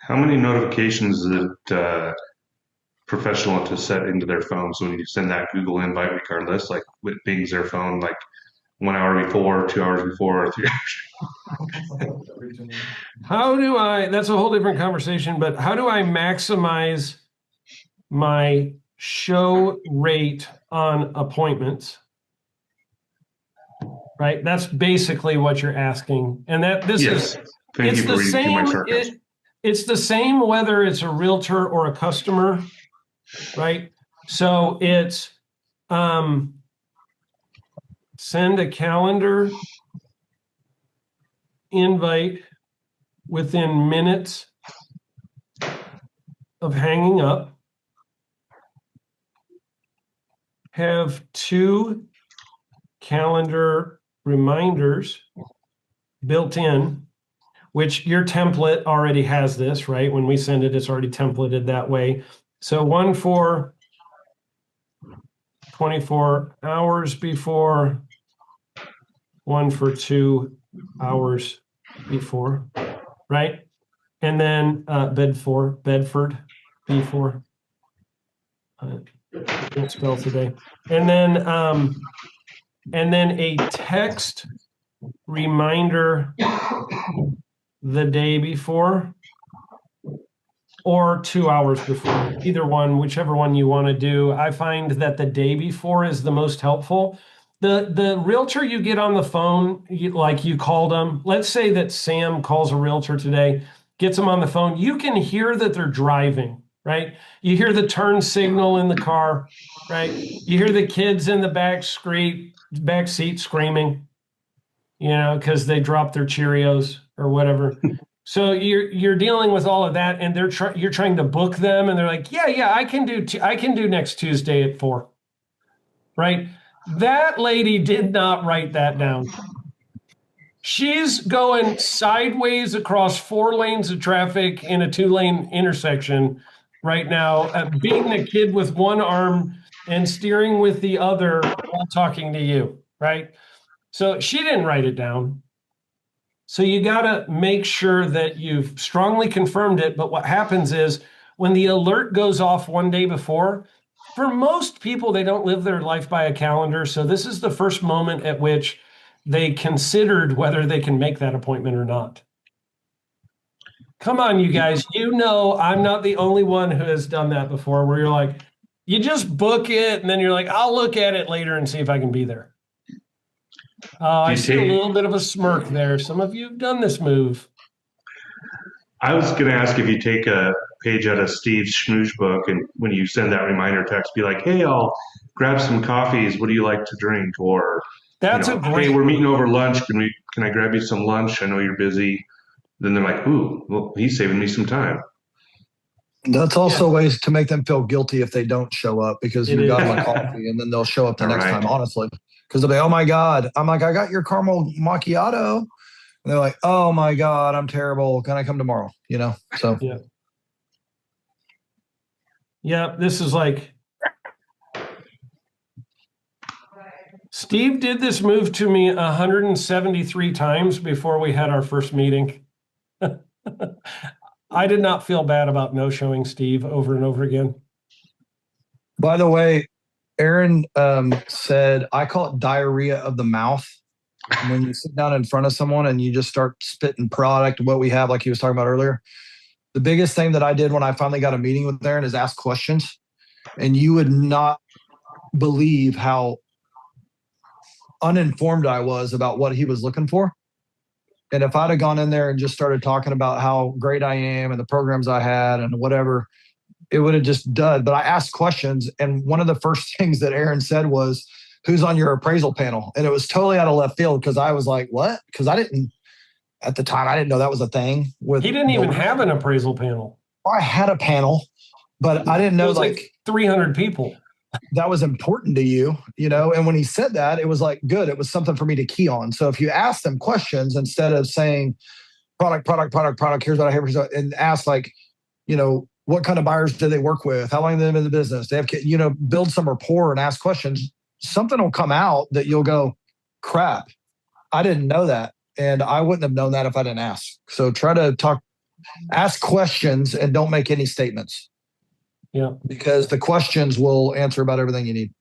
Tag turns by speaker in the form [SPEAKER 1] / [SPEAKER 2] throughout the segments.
[SPEAKER 1] How many notifications is it professional to set into their phone? So when you send that Google invite, regardless, like it pings their phone like 1 hour before, 2 hours before, or 3 hours.
[SPEAKER 2] That's a whole different conversation, but how do I maximize my show rate on appointments? Right? That's basically what you're asking. And
[SPEAKER 1] Yes. Thank you for reading through my sarcasm.
[SPEAKER 2] It's the same whether it's a realtor or a customer, right? So it's send a calendar invite within minutes of hanging up. Have 2 calendar reminders built in, which your template already has this, right? When we send it, it's already templated that way. So one for 24 hours before, one for 2 hours before, right? And then Bedford before. I can't spell today. And then a text reminder the day before or 2 hours before, either one, whichever one you want to do. I find that the day before is the most helpful. The realtor you get on the phone, like you called them, let's say that Sam calls a realtor today, gets them on the phone, you can hear that they're driving, right? You hear the turn signal in the car, right? You hear the kids in the back seat screaming, because they dropped their Cheerios or whatever. So you're dealing with all of that, and you're trying to book them, and they're like, yeah, I can do next Tuesday at 4, right? That lady did not write that down. She's going sideways across 4 lanes of traffic in a 2-lane intersection right now, beating a kid with one arm and steering with the other while talking to you, right? So she didn't write it down. So you got to make sure that you've strongly confirmed it. But what happens is when the alert goes off one day before, for most people, they don't live their life by a calendar. So this is the first moment at which they considered whether they can make that appointment or not. Come on, you guys. I'm not the only one who has done that before, where you're like, you just book it, and then you're like, I'll look at it later and see if I can be there. I see a little bit of a smirk there. Some of you have done this move.
[SPEAKER 1] I was going to ask if you take a page out of Steve's Schmooze book, and when you send that reminder text, be like, hey, I'll grab some coffees. What do you like to drink? Or, hey, we're meeting over lunch. Can I grab you some lunch? I know you're busy. Then they're like, ooh, well, he's saving me some time.
[SPEAKER 3] That's also ways to make them feel guilty if they don't show up because you got them a coffee, and then they'll show up the next time, honestly. Because they'll be, oh my God. I'm like, I got your caramel macchiato. And they're like, oh my God, I'm terrible. Can I come tomorrow? So.
[SPEAKER 2] Yeah, this is like, Steve did this move to me 173 times before we had our first meeting. I did not feel bad about no-showing Steve over and over again.
[SPEAKER 3] By the way, Aaron said, I call it diarrhea of the mouth. When you sit down in front of someone and you just start spitting product, what we have, like he was talking about earlier. The biggest thing that I did when I finally got a meeting with Aaron is ask questions. And you would not believe how uninformed I was about what he was looking for. And if I'd have gone in there and just started talking about how great I am and the programs I had and whatever, it would have just done. But I asked questions. And one of the first things that Aaron said was, who's on your appraisal panel? And it was totally out of left field because I was like, what? Because at the time, I didn't know that was a thing.
[SPEAKER 2] He didn't even have an appraisal panel.
[SPEAKER 3] I had a panel, but I didn't know
[SPEAKER 2] it was like 300 people.
[SPEAKER 3] That was important to you, and when he said that, it was like, good. It was something for me to key on. So if you ask them questions instead of saying product, here's what I hear, and ask like, what kind of buyers do they work with? How long have they been in the business? They have, build some rapport and ask questions. Something will come out that you'll go, crap, I didn't know that. And I wouldn't have known that if I didn't ask. So try to talk Ask questions and don't make any statements.
[SPEAKER 2] Yeah.
[SPEAKER 3] Because the questions will answer about everything you need.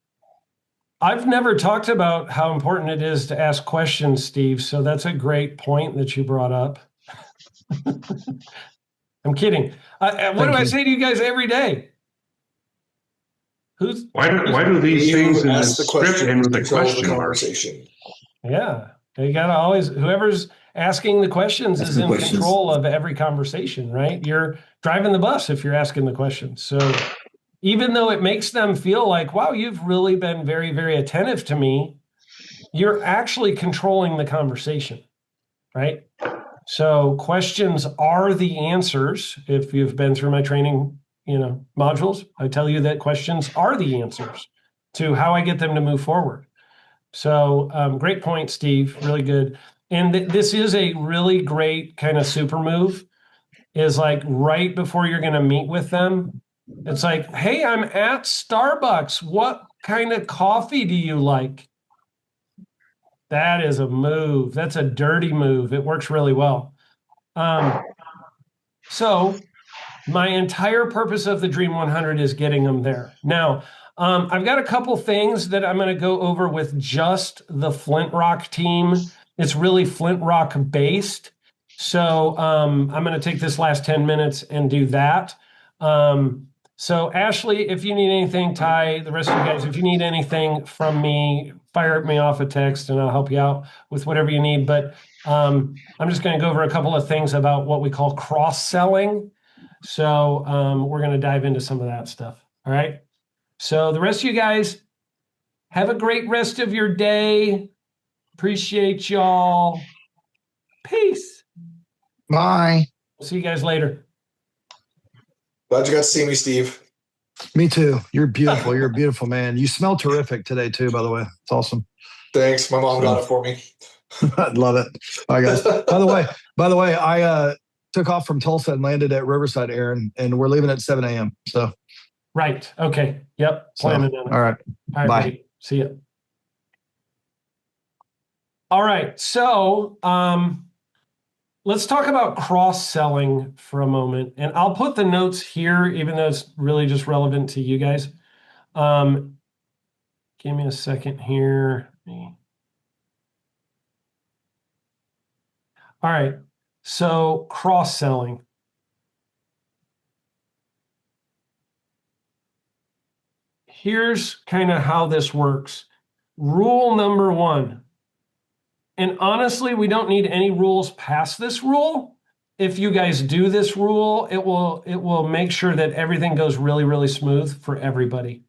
[SPEAKER 2] I've never talked about how important it is to ask questions, Steve. So that's a great point that you brought up. I'm kidding. What do I say to you guys every day?
[SPEAKER 1] Why do these things in the
[SPEAKER 4] ask the
[SPEAKER 1] script
[SPEAKER 4] question
[SPEAKER 1] end with a
[SPEAKER 4] control the
[SPEAKER 1] question mark?
[SPEAKER 4] conversation.
[SPEAKER 2] Yeah. You got to always, whoever's asking the questions
[SPEAKER 5] Ask
[SPEAKER 2] is
[SPEAKER 5] the
[SPEAKER 2] in
[SPEAKER 5] questions.
[SPEAKER 2] control of every conversation, right? You're driving the bus if you're asking the questions. So even though it makes them feel like, wow, you've really been very, very attentive to me, you're actually controlling the conversation, right? So questions are the answers. If you've been through my training, modules, I tell you that questions are the answers to how I get them to move forward. So great point, Steve. Really good. And this is a really great kind of super move, is like right before you're going to meet with them. It's like, hey, I'm at Starbucks. What kind of coffee do you like? That is a move. That's a dirty move. It works really well. So my entire purpose of the Dream 100 is getting them there. Now, I've got a couple things that I'm going to go over with just the Flint Rock team. It's really Flint Rock based. So I'm going to take this last 10 minutes and do that. So Ashley, if you need anything, Ty, the rest of you guys, if you need anything from me, fire me off a text and I'll help you out with whatever you need. But I'm just going to go over a couple of things about what we call cross-selling. So we're going to dive into some of that stuff. All right. So the rest of you guys, have a great rest of your day. Appreciate y'all. Peace.
[SPEAKER 3] Bye.
[SPEAKER 2] See you guys later.
[SPEAKER 4] Glad you got to see me, Steve.
[SPEAKER 3] Me too. You're beautiful. You're a beautiful man. You smell terrific today too, by the way. It's awesome.
[SPEAKER 4] Thanks. My mom got it for me.
[SPEAKER 3] I love it. Bye guys. By the way, I took off from Tulsa and landed at Riverside, Aaron, and we're leaving at 7 a.m. So
[SPEAKER 2] Right. Okay. Yep. Planning on it.
[SPEAKER 3] all right.
[SPEAKER 2] All right,
[SPEAKER 3] Bye.
[SPEAKER 2] buddy. See ya. All right. So let's talk about cross-selling for a moment. And I'll put the notes here, even though it's really just relevant to you guys. Give me a second here. All right. So cross-selling. Here's kind of how this works. Rule number one. And honestly, we don't need any rules past this rule. If you guys do this rule, it will make sure that everything goes really, really smooth for everybody.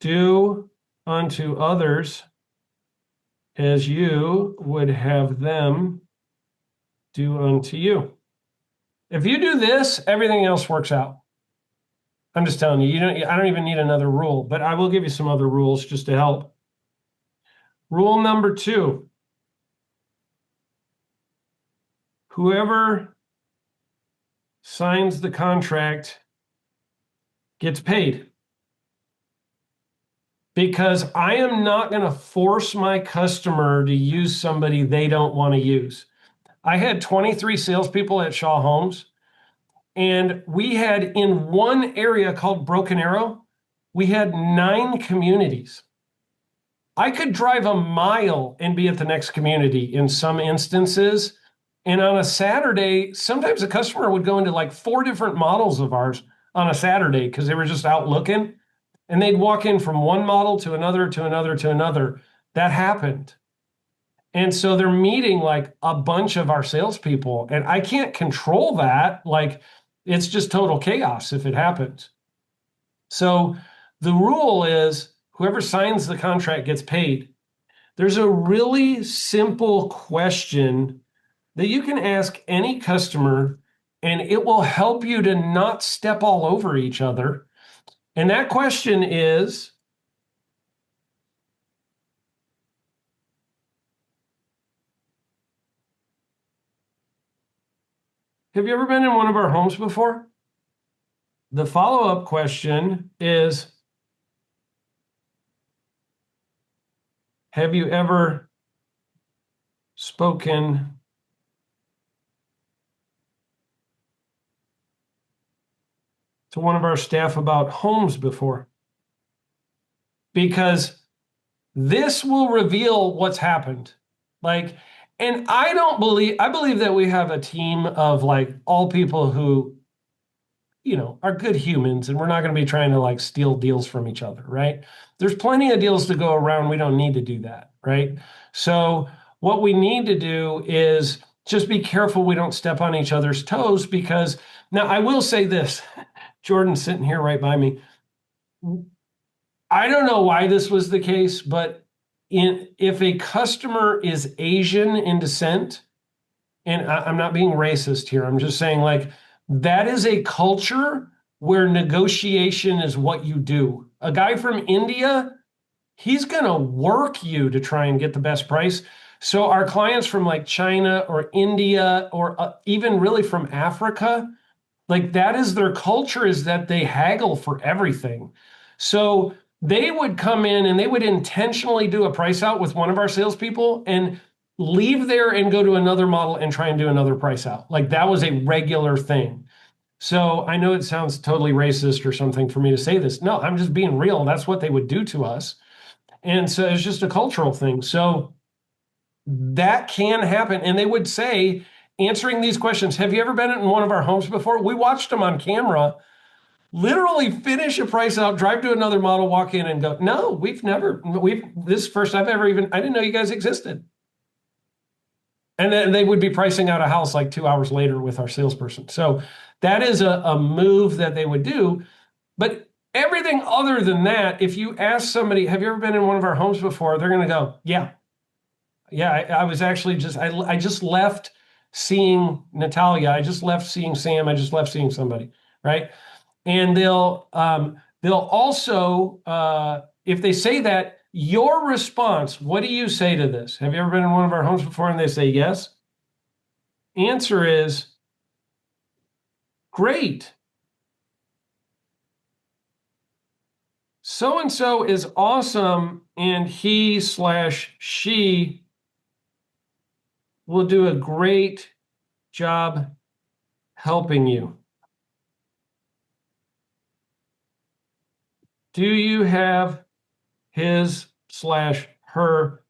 [SPEAKER 2] Do unto others as you would have them do unto you. If you do this, everything else works out. I'm just telling you, I don't even need another rule, but I will give you some other rules just to help. Rule number two. Whoever signs the contract gets paid. Because I am not going to force my customer to use somebody they don't want to use. I had 23 salespeople at Shaw Homes, and we had in one area called Broken Arrow, we had 9 communities. I could drive a mile and be at the next community in some instances. And on a Saturday, sometimes a customer would go into like 4 different models of ours on a Saturday because they were just out looking. And they'd walk in from one model to another, to another, to another. That happened. And so they're meeting like a bunch of our salespeople. And I can't control that. Like, it's just total chaos if it happens. So the rule is whoever signs the contract gets paid. There's a really simple question that you can ask any customer, and it will help you to not step all over each other. And that question is, have you ever been in one of our homes before? The follow-up question is, have you ever spoken to one of our staff about homes before, because this will reveal what's happened. Like, and I believe that we have a team of like all people who, are good humans, and we're not going to be trying to like steal deals from each other, right? There's plenty of deals to go around. We don't need to do that, right? So what we need to do is just be careful we don't step on each other's toes, because now I will say this, Jordan's sitting here right by me. I don't know why this was the case, but if a customer is Asian in descent, and I'm not being racist here, I'm just saying like that is a culture where negotiation is what you do. A guy from India, he's going to work you to try and get the best price. So our clients from like China or India or even really from Africa, like that is their culture, is that they haggle for everything. So they would come in and they would intentionally do a price out with one of our salespeople and leave there and go to another model and try and do another price out. Like that was a regular thing. So I know it sounds totally racist or something for me to say this. No, I'm just being real. That's what they would do to us. And so it's just a cultural thing. So that can happen. And they would say, answering these questions, have you ever been in one of our homes before? We watched them on camera, literally finish a price out, drive to another model, walk in and go, no, this is the first I've ever I didn't know you guys existed. And then they would be pricing out a house like 2 hours later with our salesperson. So that is a move that they would do. But everything other than that, if you ask somebody, have you ever been in one of our homes before? They're going to go, yeah. Yeah, I was actually I just left seeing Natalia. I just left seeing Sam. I just left seeing somebody, right? And they'll also, if they say that, your response, what do you say to this? Have you ever been in one of our homes before? And they say yes. Answer is, great. So-and-so is awesome, and he/she will do a great job helping you. Do you have his/her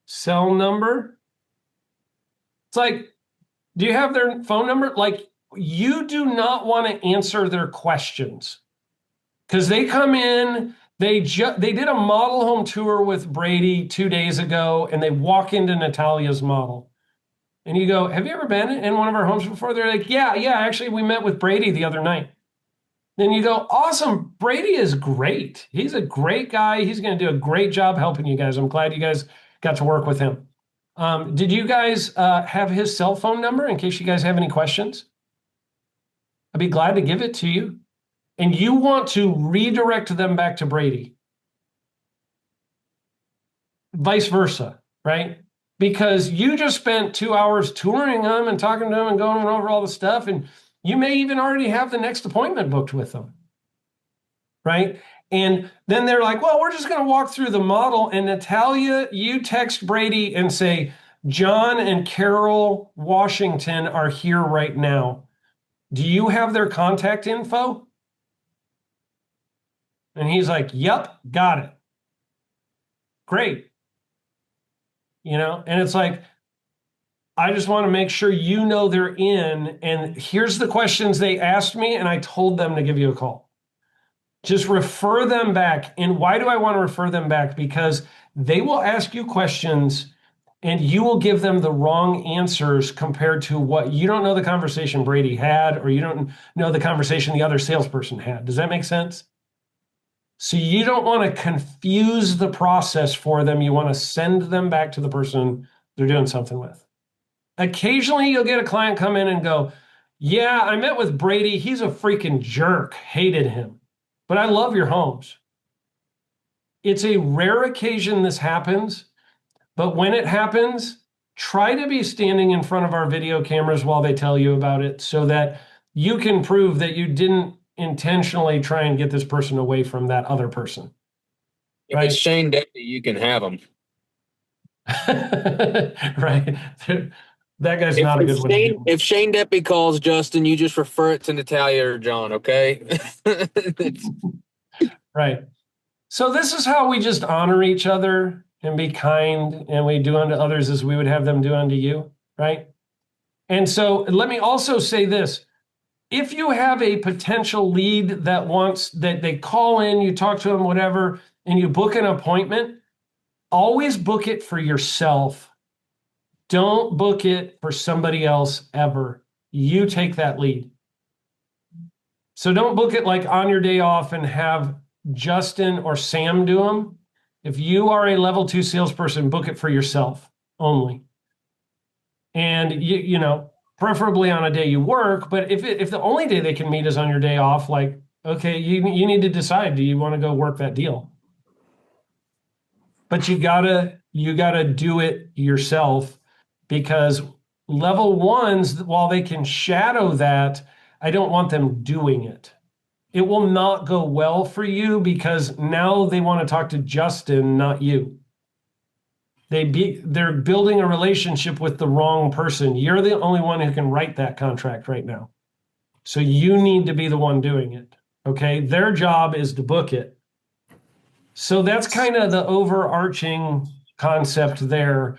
[SPEAKER 2] cell number? It's like, do you have their phone number? Like, you do not want to answer their questions, because they come in, they did a model home tour with Brady 2 days ago, and they walk into Natalia's model. And you go, have you ever been in one of our homes before? They're like, yeah, actually, we met with Brady the other night. Then you go, awesome, Brady is great. He's a great guy. He's going to do a great job helping you guys. I'm glad you guys got to work with him. Did you guys have his cell phone number in case you guys have any questions? I'd be glad to give it to you. And you want to redirect them back to Brady. Vice versa, right? Because you just spent 2 hours touring them and talking to them and going over all the stuff, and you may even already have the next appointment booked with them, right? And then they're like, well, we're just going to walk through the model. And Natalia, you text Brady and say, John and Carol Washington are here right now. Do you have their contact info? And he's like, yep, got it. Great. And it's like, I just want to make sure you know they're in, and here's the questions they asked me, and I told them to give you a call. Just refer them back. And why do I want to refer them back? Because they will ask you questions, and you will give them the wrong answers compared to what you don't know the conversation Brady had, or you don't know the conversation the other salesperson had. Does that make sense? So you don't want to confuse the process for them. You want to send them back to the person they're doing something with. Occasionally, you'll get a client come in and go, yeah, I met with Brady. He's a freaking jerk. Hated him. But I love your homes. It's a rare occasion this happens. But when it happens, try to be standing in front of our video cameras while they tell you about it, so that you can prove that you didn't intentionally try and get this person away from that other person.
[SPEAKER 5] If it's Shane Daly, you can have him.
[SPEAKER 2] Right. That guy's not a good one to deal with.
[SPEAKER 5] If Shane Deppy calls Justin, you just refer it to Natalia or John, okay?
[SPEAKER 2] Right. So this is how we just honor each other and be kind, and we do unto others as we would have them do unto you, right? And so let me also say this. If you have a potential lead that wants that they call in, you talk to them, whatever, and you book an appointment, always book it for yourself. Don't book it for somebody else ever. You take that lead. So don't book it like on your day off and have Justin or Sam do them. If you are a level 2 salesperson, book it for yourself only. And you know, preferably on a day you work, but if the only day they can meet is on your day off, like, okay, you need to decide, do you want to go work that deal? But you gotta do it yourself, because level 1s, while they can shadow that, I don't want them doing it. It will not go well for you, because now they want to talk to Justin, not you. They're building a relationship with the wrong person. You're the only one who can write that contract right now. So you need to be the one doing it. Okay? Their job is to book it. So that's kind of the overarching concept there.